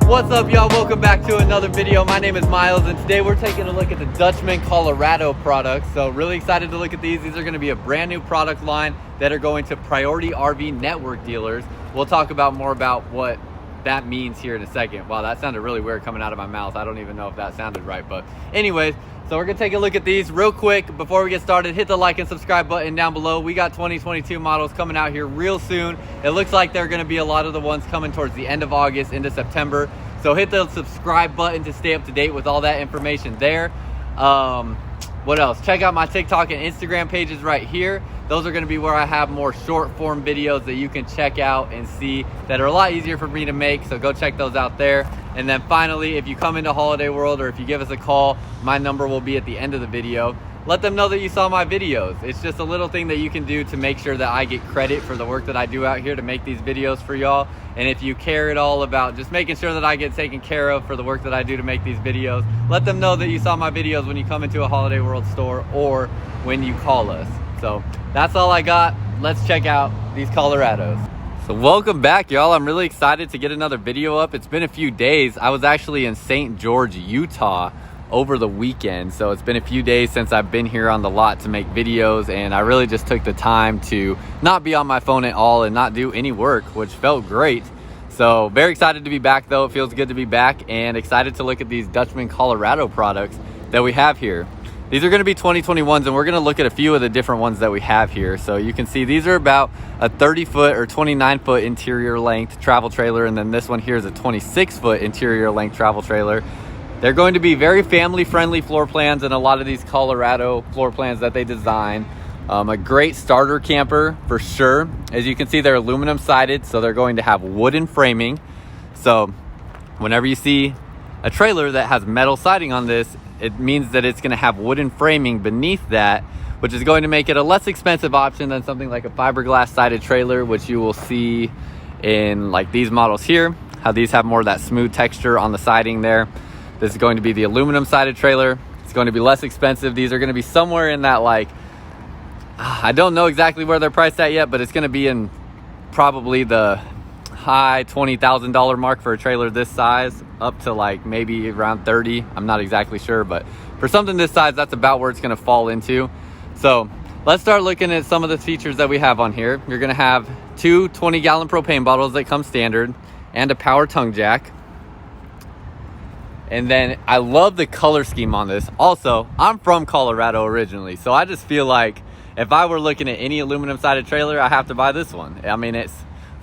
What's up, y'all? Welcome back to another video. My name is Miles, and today we're taking a look at the Dutchmen Colorado products. So really excited to look at these. These are going to be a brand new product line that are going to priority RV network dealers. We'll talk about more about what that means here in a second. Wow, that sounded really weird coming out of my mouth. I don't even know if that sounded right, but anyways, so we're gonna take a look at these real quick. Before we get started, hit the like and subscribe button down below. We got 2022 models coming out here real soon. It looks like they're gonna be a lot of the ones coming towards the end of August into September. So hit the subscribe button to stay up to date with all that information there. What else? Check out my TikTok and Instagram pages right here. Those are gonna be where I have more short form videos that you can check out and see that are a lot easier for me to make. So go check those out there. And then finally, if you come into Holiday World or if you give us a call, my number will be at the end of the video. Let them know that you saw my videos. It's just a little thing that you can do to make sure that I get credit for the work that I do out here to make these videos for y'all. And if you care at all about just making sure that I get taken care of for the work that I do to make these videos, let them know that you saw my videos when you come into a Holiday World store or when you call us. So that's all I got. Let's check out these Colorados. So welcome back, y'all. I'm really excited to get another video up. It's been a few days. I was actually in St. George, Utah over the weekend. So it's been a few days since I've been here on the lot to make videos, and I really just took the time to not be on my phone at all and not do any work, which felt great. So very excited to be back though. It feels good to be back and excited to look at these Dutchmen Colorado products that we have here. These are going to be 2021s, and we're going to look at a few of the different ones that we have here. So you can see these are about a 30-foot or 29-foot interior length travel trailer, and then this one here is a 26-foot interior length travel trailer. They're going to be very family-friendly floor plans in a lot of these Colorado floor plans that they design. A great starter camper for sure. As you can see, they're aluminum sided, so they're going to have wooden framing. So whenever you see a trailer that has metal siding on this, it means that it's going to have wooden framing beneath that, which is going to make it a less expensive option than something like a fiberglass sided trailer, which you will see in like these models here, how these have more of that smooth texture on the siding there. This is going to be the aluminum sided trailer. It's going to be less expensive. These are going to be somewhere in that, like, I don't know exactly where they're priced at yet, but it's going to be in probably the high $20,000 mark for a trailer this size, up to like maybe around 30. I'm not exactly sure, but for something this size, that's about where it's going to fall into. So let's start looking at some of the features that we have on here. You're going to have two 20-gallon propane bottles that come standard and a power tongue jack. And then I love the color scheme on this. Also, I'm from Colorado originally, so I just feel like if I were looking at any aluminum sided trailer, I have to buy this one. I mean, it's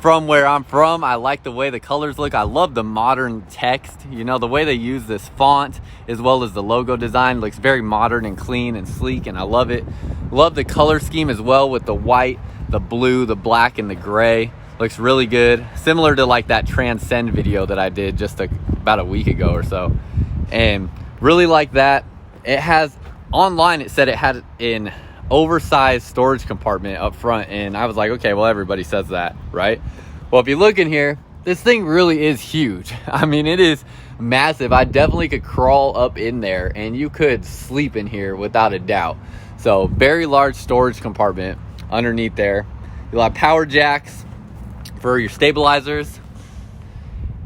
from where I'm from. I like the way the colors look. I love the modern text. You know, the way they use this font as well as the logo design looks very modern and clean and sleek, and I love it. Love the color scheme as well with the white, the blue, the black, and the gray. Looks really good. Similar to like that Transcend video that I did just about a week ago or so. And really like that. It has, online it said it had an oversized storage compartment up front, and I was like, okay, well, everybody says that, right? Well, if you look in here, this thing really is huge. I mean, it is massive. I definitely could crawl up in there and you could sleep in here without a doubt. So very large storage compartment underneath there. You'll have power jacks for your stabilizers,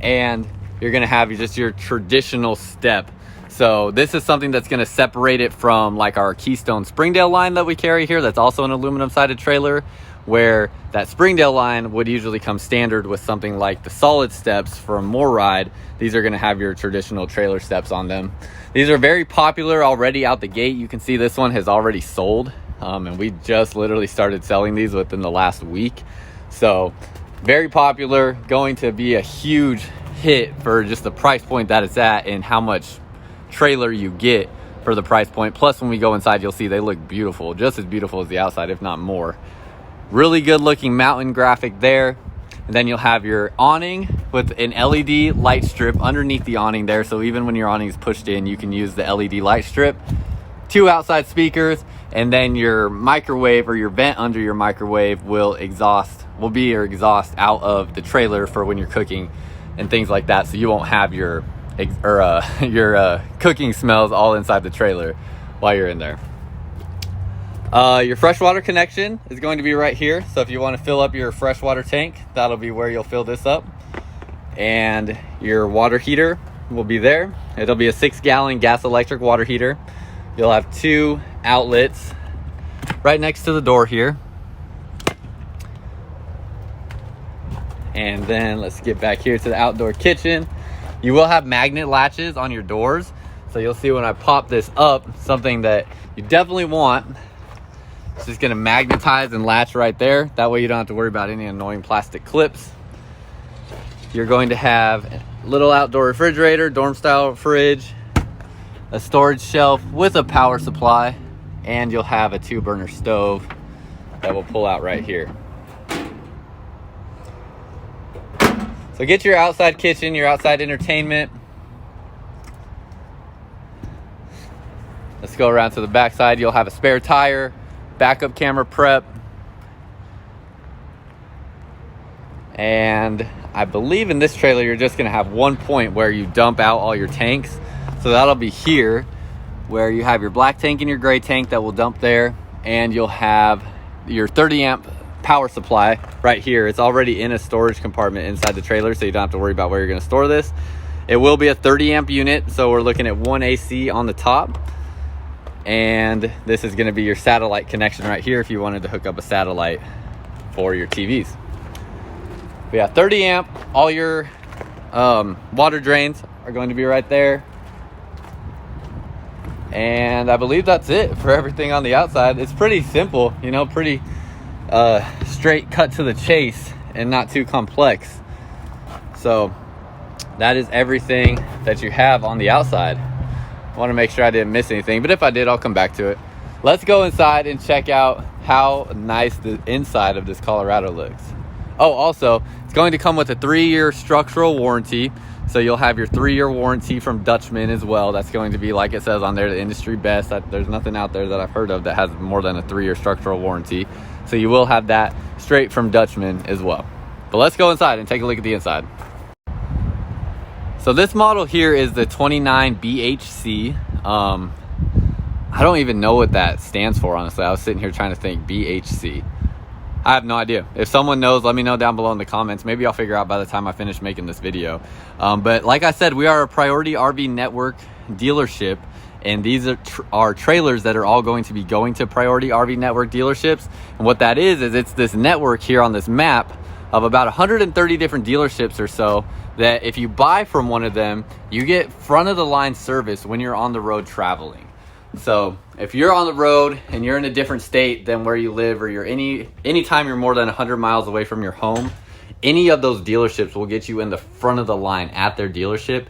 and you're gonna have just your traditional step. So this is something that's going to separate it from like our Keystone Springdale line that we carry here. That's also an aluminum sided trailer, where that Springdale line would usually come standard with something like the solid steps from MoreRide. These are going to have your traditional trailer steps on them. These are very popular already out the gate. You can see this one has already sold, and we just literally started selling these within the last week. So very popular, going to be a huge hit for just the price point that it's at and how much trailer you get for the price point. Plus, when we go inside, you'll see they look beautiful, just as beautiful as the outside, if not more. Really good looking mountain graphic there. And then you'll have your awning with an LED light strip underneath the awning there, so even when your awning is pushed in, you can use the LED light strip. Two outside speakers, and then your microwave or your vent under your microwave will be your exhaust out of the trailer for when you're cooking and things like that, so you won't have your cooking smells all inside the trailer while you're in there. Your freshwater connection is going to be right here. So if you want to fill up your freshwater tank, that'll be where you'll fill this up. and your water heater will be there. It'll be a 6-gallon gas electric water heater. You'll have 2 outlets right next to the door here. And then let's get back here to the outdoor kitchen. You will have magnet latches on your doors. So you'll see when I pop this up, something that you definitely want. It's just gonna magnetize and latch right there. That way you don't have to worry about any annoying plastic clips. You're going to have a little outdoor refrigerator, dorm style fridge, a storage shelf with a power supply, and you'll have a 2-burner stove that will pull out right here. So get your outside kitchen, your outside entertainment. Let's go around to the back side. You'll have a spare tire, backup camera prep, and I believe in this trailer you're just gonna have one point where you dump out all your tanks. So that'll be here, where you have your black tank and your gray tank that will dump there, and you'll have your 30 amp power supply right here. It's already in a storage compartment inside the trailer, so you don't have to worry about where you're gonna store this. It will be a 30 amp unit, so we're looking at 1 AC on the top. And this is gonna be your satellite connection right here if you wanted to hook up a satellite for your TVs. But yeah, 30 amp, all your water drains are going to be right there. And I believe that's it for everything on the outside. It's pretty simple, you know, pretty straight cut to the chase and not too complex. So that is everything that you have on the outside. I want to make sure I didn't miss anything, but if I did, I'll come back to it. Let's go inside and check out how nice the inside of this Colorado looks. Oh, also, it's going to come with a 3-year structural warranty. So you'll have your 3-year warranty from Dutchmen as well. That's going to be, like it says on there, the industry best. There's nothing out there that I've heard of that has more than a 3-year structural warranty. So you will have that straight from Dutchmen as well. But let's go inside and take a look at the inside. So this model here is the 29 BHC. I don't even know what that stands for, honestly. I was sitting here trying to think BHC. I have no idea. If someone knows, let me know down below in the comments. Maybe I'll figure out by the time I finish making this video. But like I said, we are a Priority RV Network dealership, and these are trailers that are all going to be going to Priority RV Network dealerships. And what that is it's this network here on this map of about 130 different dealerships or so, that if you buy from one of them, you get front of the line service when you're on the road traveling. So if you're on the road and you're in a different state than where you live, or you're anytime you're more than 100 miles away from your home, any of those dealerships will get you in the front of the line at their dealership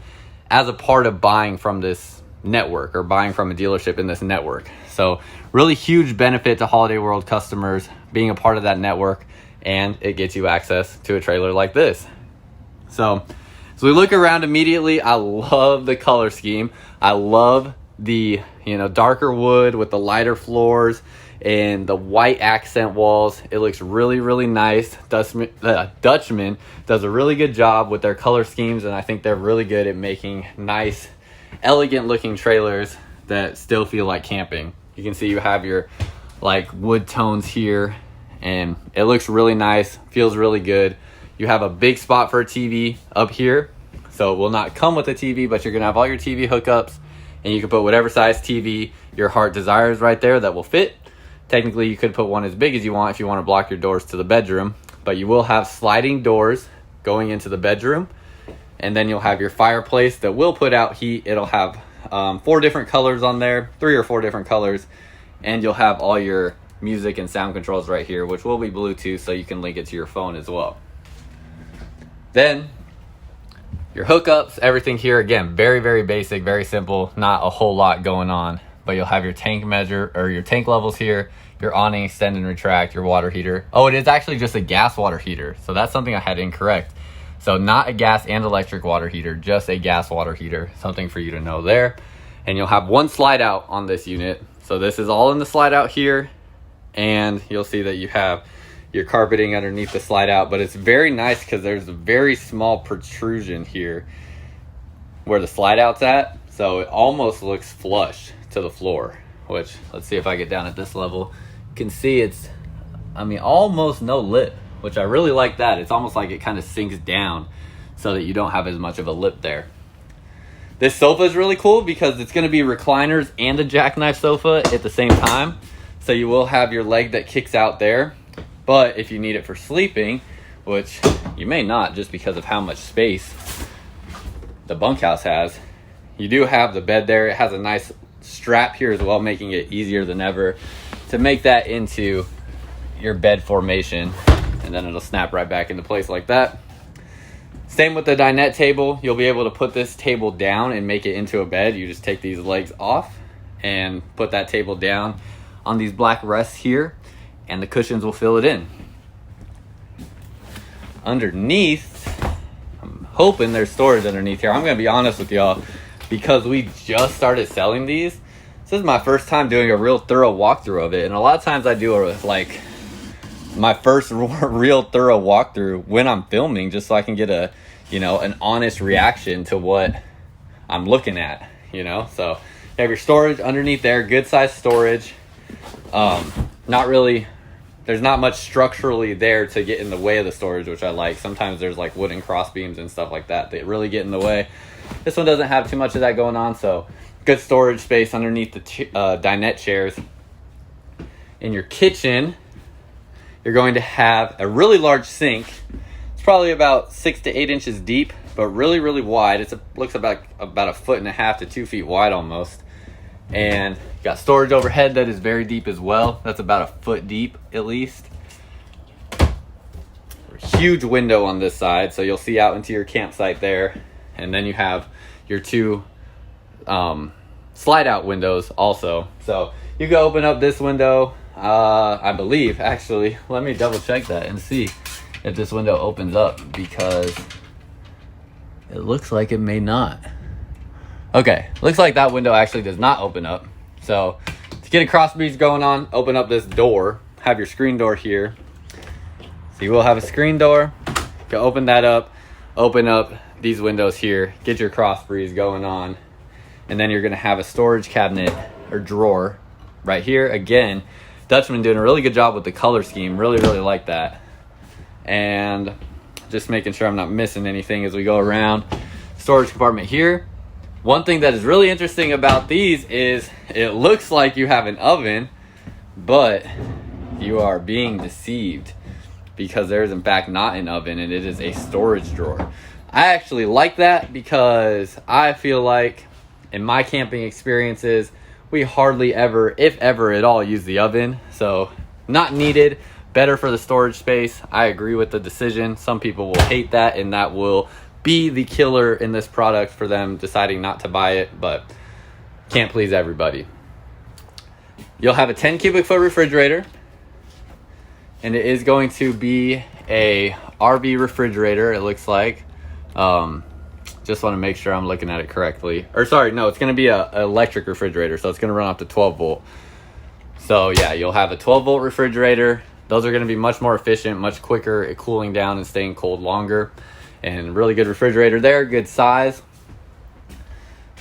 as a part of buying from this network, or buying from a dealership in this network. So really huge benefit to Holiday World customers being a part of that network, and it gets you access to a trailer like this. So as we look around immediately, I love the color scheme. I love the darker wood with the lighter floors and the white accent walls. It looks really, really nice. Dutchmen does a really good job with their color schemes, and I think they're really good at making nice, elegant looking trailers that still feel like camping. You can see you have your like wood tones here, and it looks really nice, feels really good. You have a big spot for a TV up here, so it will not come with a TV, but you're gonna have all your TV hookups, and you can put whatever size TV your heart desires right there that will fit. Technically, you could put one as big as you want if you want to block your doors to the bedroom, but you will have sliding doors going into the bedroom, and then you'll have your fireplace that will put out heat. It'll have 4 different colors on there, 3 or 4 different colors, and you'll have all your music and sound controls right here, which will be Bluetooth, so you can link it to your phone as well. Then your hookups, everything here, again, very, very basic, very simple, not a whole lot going on, but you'll have your tank measure, or your tank levels here, your awning, extend and retract, your water heater. Oh, it is actually just a gas water heater, so that's something I had incorrect. So not a gas and electric water heater, just a gas water heater, something for you to know there. And you'll have 1 slide out on this unit. So this is all in the slide out here, and you'll see that you have your carpeting underneath the slide out, but it's very nice because there's a very small protrusion here where the slide out's at, so it almost looks flush to the floor, which, let's see if I get down at this level, you can see it's, almost no lip, which I really like that. It's almost like it kind of sinks down, so that you don't have as much of a lip there. This sofa is really cool because it's going to be recliners and a jackknife sofa at the same time. So you will have your leg that kicks out there. But if you need it for sleeping, which you may not just because of how much space the bunkhouse has, you do have the bed there. It has a nice strap here as well, making it easier than ever to make that into your bed formation. And then it'll snap right back into place like that. Same with the dinette table. You'll be able to put this table down and make it into a bed. You just take these legs off and put that table down on these black rests here, and the cushions will fill it in. Underneath, I'm hoping there's storage underneath here. I'm gonna be honest with y'all, because we just started selling these. This is my first time doing a real thorough walkthrough of it, and a lot of times I do my first real thorough walkthrough when I'm filming, just so I can get an honest reaction to what I'm looking at, So you have your storage underneath there, good size storage. There's not much structurally there to get in the way of the storage, which I like. Sometimes there's like wooden cross beams and stuff like that really get in the way. This one doesn't have too much of that going on, so good storage space underneath the dinette chairs. In your kitchen, you're going to have a really large sink. It's probably about 6 to 8 inches deep, but really, really wide. Looks about 1.5 feet to 2 feet wide almost. And you got storage overhead that is very deep as well. That's about 1 foot deep at least. Huge window on this side, so you'll see out into your campsite there. And then you have your 2 slide out windows also. So you can open up this window. I believe, actually, let me double check that and see if this window opens up, because it looks like it may not. Okay, looks like that window actually does not open up. So to get a cross breeze going on, open up this door, have your screen door here. So you will have a screen door. You can open that up, open up these windows here, get your cross breeze going on. And then you're gonna have a storage cabinet or drawer right here. Again, Dutchmen doing a really good job with the color scheme. Really, really like that. And just making sure I'm not missing anything as we go around. Storage compartment here. One thing that is really interesting about these is it looks like you have an oven, but you are being deceived, because there is in fact not an oven, and it is a storage drawer. I actually like that because I feel like in my camping experiences, we hardly ever, if ever at all, use the oven. So not needed, better for the storage space. I agree with the decision. Some people will hate that, and that will be the killer in this product for them deciding not to buy it, but can't please everybody. You'll have a 10 cubic foot refrigerator, and it is going to be a RV refrigerator, it looks like. Just want to make sure I'm looking at it correctly. Or sorry, no, it's going to be an electric refrigerator, so it's going to run up to 12 volt. So yeah, you'll have a 12 volt refrigerator. Those are going to be much more efficient, much quicker at cooling down and staying cold longer. And really good refrigerator there, good size.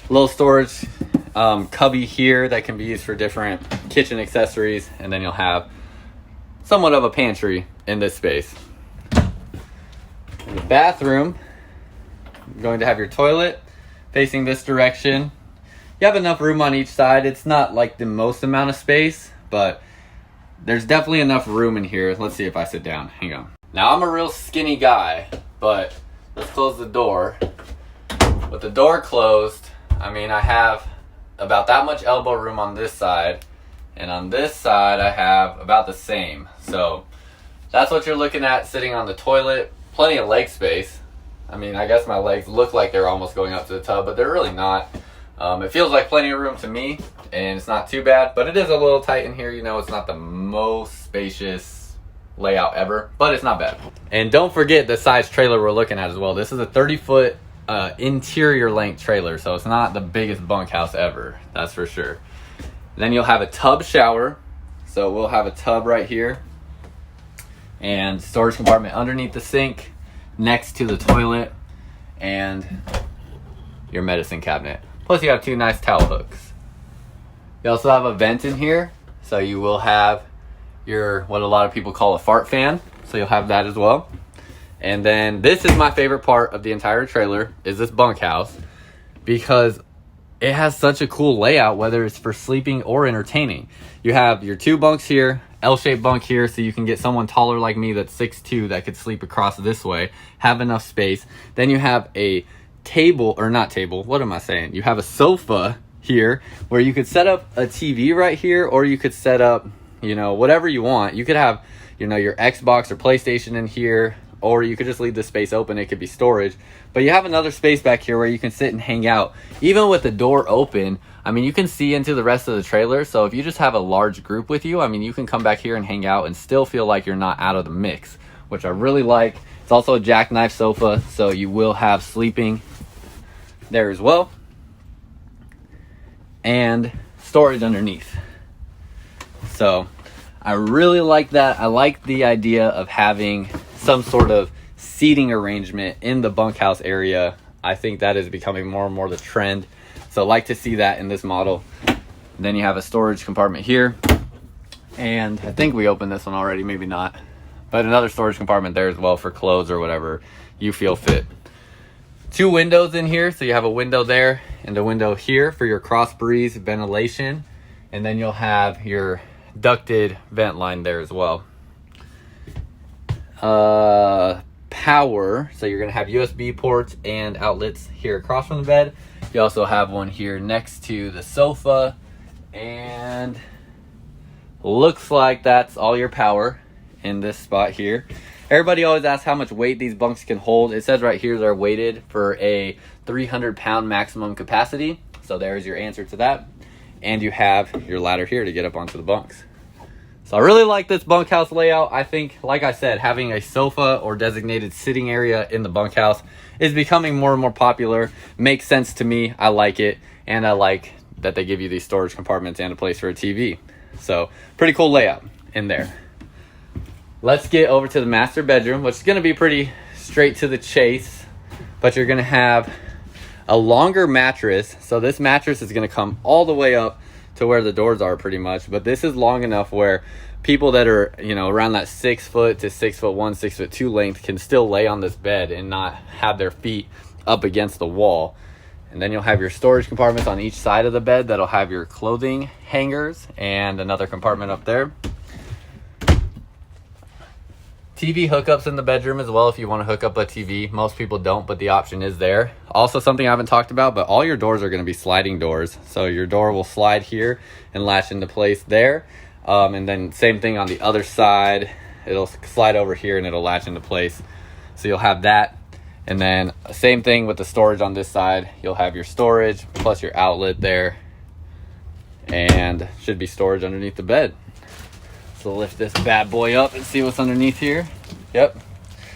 Little storage cubby here that can be used for different kitchen accessories. And then you'll have somewhat of a pantry in this space. In the bathroom, you're going to have your toilet facing this direction. You have enough room on each side. It's not like the most amount of space, but there's definitely enough room in here. Let's see if I sit down. Hang on. Now, I'm a real skinny guy, but let's close the door. With the door closed, I mean, I have about that much elbow room on this side, and on this side, I have about the same. So that's what you're looking at sitting on the toilet. Plenty of leg space. I mean, I guess my legs look like they're almost going up to the tub, but they're really not. It feels like plenty of room to me, and it's not too bad, but it is a little tight in here. It's not the most spacious layout ever, but it's not bad. And don't forget the size trailer we're looking at as well. This is a 30-foot interior length trailer, so it's not the biggest bunkhouse ever, that's for sure. Then you'll have a tub shower. So we'll have a tub right here, and storage compartment underneath the sink, next to the toilet, and your medicine cabinet. Plus you have 2 nice towel hooks. You also have a vent in here, so you will have your, what a lot of people call a fart fan. So you'll have that as well. And then this is my favorite part of the entire trailer, is this bunkhouse, because it has such a cool layout, whether it's for sleeping or entertaining. You have your 2 bunks here, L-shaped bunk here, so you can get someone taller like me that's 6'2" that could sleep across this way, have enough space. Then you have a table, or not table, what am I saying? You have a sofa here where you could set up a TV right here, or you could set up, you know, whatever you want. You could have, you know, your Xbox or PlayStation in here, or you could just leave the space open. It could be storage, but you have another space back here where you can sit and hang out. Even with the door open, I mean, you can see into the rest of the trailer. So if you just have a large group with you, I mean, you can come back here and hang out and still feel like you're not out of the mix, which I really like. It's also a jackknife sofa, so you will have sleeping there as well, and storage underneath. So I really like that. I like the idea of having some sort of seating arrangement in the bunkhouse area. I think that is becoming more and more the trend. So I like to see that in this model. Then you have a storage compartment here. And I think we opened this one already, maybe not. But another storage compartment there as well for clothes or whatever you feel fit. 2 windows in here. So you have a window there and a window here for your cross breeze ventilation. And then you'll have your ducted vent line there as well. Power, so you're gonna have USB ports and outlets here across from the bed. You also have one here next to the sofa, and looks like that's all your power in this spot here. Everybody always asks how much weight these bunks can hold. It says right here they're weighted for a 300-pound maximum capacity, so there's your answer to that. And you have your ladder here to get up onto the bunks. So I really like this bunkhouse layout. I think, like I said, having a sofa or designated sitting area in the bunkhouse is becoming more and more popular. Makes sense to me. I like it. And I like that they give you these storage compartments and a place for a TV. So pretty cool layout in there. Let's get over to the master bedroom, which is going to be pretty straight to the chase. But you're going to have a longer mattress. So this mattress is going to come all the way up to where the doors are pretty much, but this is long enough where people that are, you know, around that 6 foot to 6'1", 6'2" length can still lay on this bed and not have their feet up against the wall. And then you'll have your storage compartments on each side of the bed that'll have your clothing hangers and another compartment up there. TV hookups in the bedroom as well if you want to hook up a TV. Most people don't, but the option is there. Also, something I haven't talked about, but all your doors are going to be sliding doors. So your door will slide here and latch into place there. And then same thing on the other side. It'll slide over here and it'll latch into place. So you'll have that. And then same thing with the storage on this side. You'll have your storage plus your outlet there. And should be storage underneath the bed. So lift this bad boy up and see what's underneath here. Yep.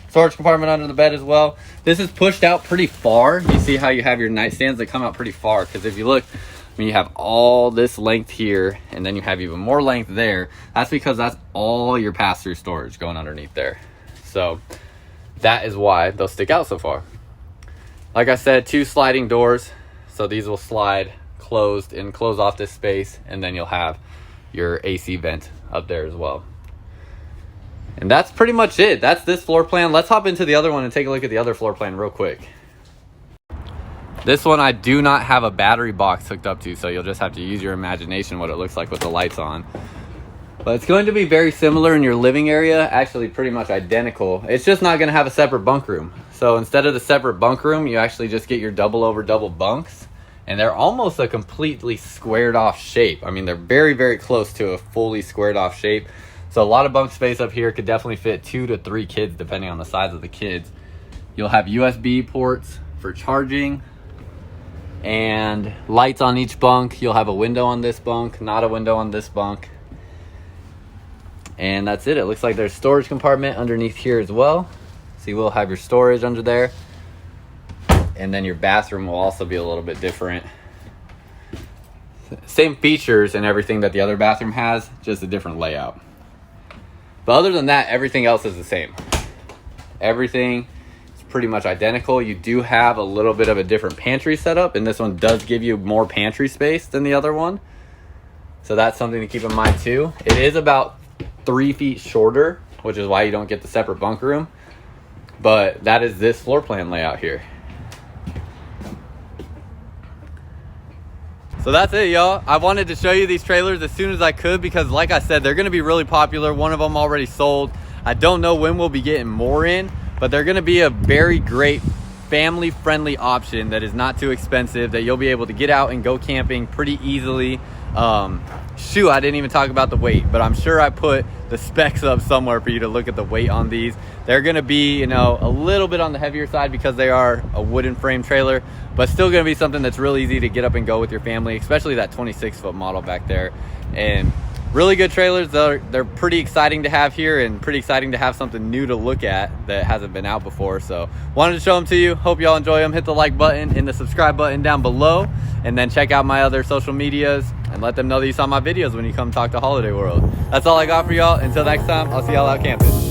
Storage compartment under the bed as well. This is pushed out pretty far. You see how you have your nightstands that come out pretty far, because if you look, I mean, you have all this length here and then you have even more length there. That's because that's all your pass-through storage going underneath there. So that is why they'll stick out so far. Like I said, 2 sliding doors. So these will slide closed and close off this space, and then you'll have your AC vent up there as well. And that's pretty much it. That's this floor plan. Let's hop into the other one and take a look at the other floor plan real quick. This one I do not have a battery box hooked up to, so you'll just have to use your imagination what it looks like with the lights on. But it's going to be very similar in your living area, actually pretty much identical. It's just not going to have a separate bunk room. So instead of the separate bunk room, you actually just get your double over double bunks. And they're almost a completely squared off shape. I mean, they're very, very close to a fully squared off shape. So a lot of bunk space up here could definitely fit 2 to 3 kids, depending on the size of the kids. You'll have USB ports for charging and lights on each bunk. You'll have a window on this bunk, not a window on this bunk. And that's it. It looks like there's a storage compartment underneath here as well. So you will have your storage under there. And then your bathroom will also be a little bit different. Same features and everything that the other bathroom has, just a different layout. But other than that, everything else is the same. Everything is pretty much identical. You do have a little bit of a different pantry setup, and this one does give you more pantry space than the other one. So that's something to keep in mind too. It is about 3 feet shorter, which is why you don't get the separate bunk room. But that is this floor plan layout here. So that's it, y'all. I wanted to show you these trailers as soon as I could because, like I said, they're going to be really popular. One of them already sold. I don't know when we'll be getting more in, but they're going to be a very great family-friendly option that is not too expensive, that you'll be able to get out and go camping pretty easily. Shoot, I didn't even talk about the weight, but I'm sure I put the specs up somewhere for you to look at the weight on these. They're going to be, you know, a little bit on the heavier side because they are a wooden frame trailer, but still going to be something that's really easy to get up and go with your family, especially that 26-foot model back there. And really good trailers. They're pretty exciting to have here and pretty exciting to have something new to look at that hasn't been out before. So wanted to show them to you. Hope y'all enjoy them. Hit the like button and the subscribe button down below, and then check out my other social medias and let them know that you saw my videos when you come talk to Holiday World. That's all I got for y'all. Until next time, I'll see y'all out camping.